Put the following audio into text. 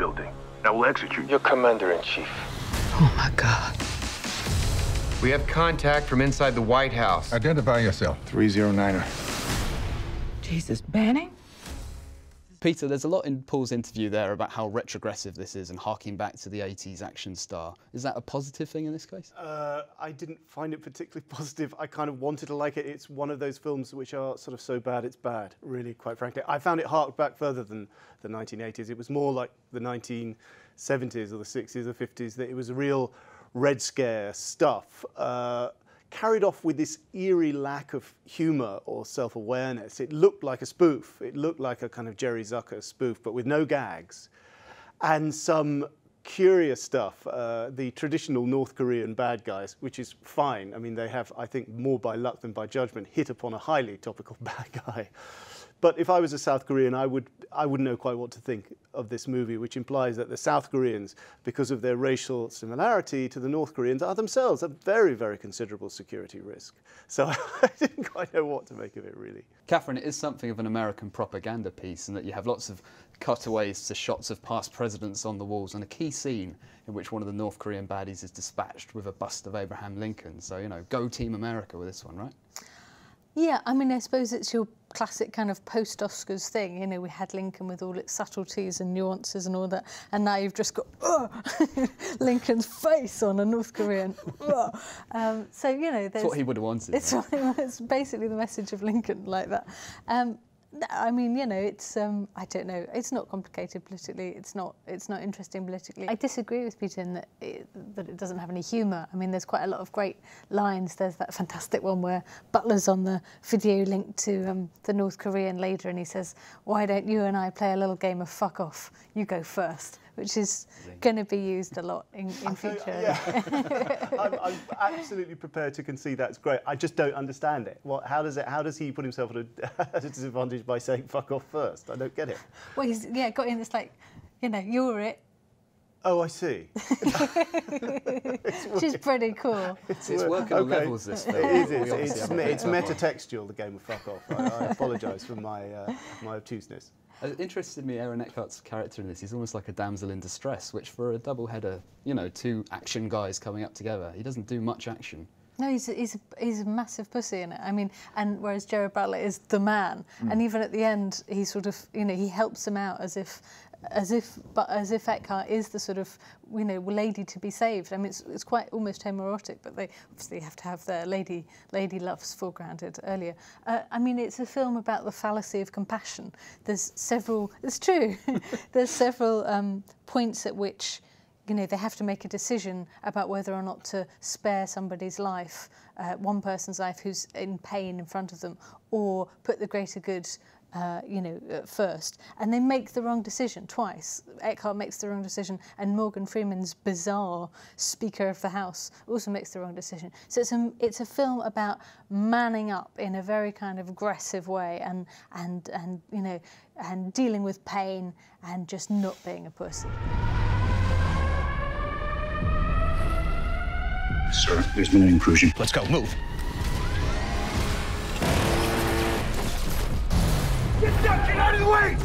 building. I will execute Your commander-in-chief. Oh, my God. We have contact from inside the White House. Identify yourself. 309er. Jesus, Banning? Peter, there's a lot in Paul's interview there about how retrogressive this is and harking back to the 80s action star. Is that a positive thing in this case? I didn't find it particularly positive. I kind of wanted to like it. It's one of those films which are sort of so bad it's bad, really, quite frankly. I found it harked back further than the 1980s. It was more like the 1970s or the 60s or 50s, that it was real Red Scare stuff. Carried off with this eerie lack of humour or self-awareness. It looked like a spoof. It looked like a kind of Jerry Zucker spoof, but with no gags. And some curious stuff, the traditional North Korean bad guys, which is fine. I mean, they have, I think, more by luck than by judgment, hit upon a highly topical bad guy. But if I was a South Korean, I wouldn't know quite what to think of this movie, which implies that the South Koreans, because of their racial similarity to the North Koreans, are themselves a very, very considerable security risk. So I didn't quite know what to make of it, really. Catherine, it is something of an American propaganda piece in that you have lots of cutaways to shots of past presidents on the walls and a key scene in which one of the North Korean baddies is dispatched with a bust of Abraham Lincoln. So, you know, go Team America with this one, right? Yeah, I mean, I suppose it's your classic kind of post-Oscars thing. You know, we had Lincoln with all its subtleties and nuances and all that, and now you've just got Lincoln's face on a North Korean. So, you know, that's what he would have wanted. It's basically the message of Lincoln, like that. I mean, you know, it's I don't know. It's not complicated politically. It's not interesting politically. I disagree with Peter in that it doesn't have any humour. I mean, there's quite a lot of great lines. There's that fantastic one where Butler's on the video link to the North Korean leader, and he says, "Why don't you and I play a little game of fuck off? You go first," which is going to be used a lot in future. Yeah. I'm absolutely prepared to concede that's great. I just don't understand it. How does he put himself at a disadvantage by saying fuck off first? I don't get it. Well, he's got in this, like, you know, you're it. Oh, I see. Which is pretty cool. It's working on levels, this film. It's metatextual, the game of fuck off. I apologise for my obtuseness. It interested me, Aaron Eckhart's character in this. He's almost like a damsel in distress, which for a double-header, you know, two action guys coming up together, he doesn't do much action. No, he's a massive pussy in it. I mean, and whereas Gerard Butler is the man, and even at the end, he sort of, you know, he helps him out as if Eckhart is the sort of, you know, lady to be saved. I mean, it's quite almost homoerotic, but they obviously have to have their lady loves foregrounded earlier. I mean, it's a film about the fallacy of compassion. There's several. It's true. There's several points at which, you know, they have to make a decision about whether or not to spare somebody's life, one person's life who's in pain in front of them, or put the greater good, first. And they make the wrong decision twice. Eckhart makes the wrong decision, and Morgan Freeman's bizarre Speaker of the House also makes the wrong decision. So it's a film about manning up in a very kind of aggressive way, and you know, and dealing with pain and just not being a pussy. Sir, there's been an intrusion. Let's go, move. Get out of the way!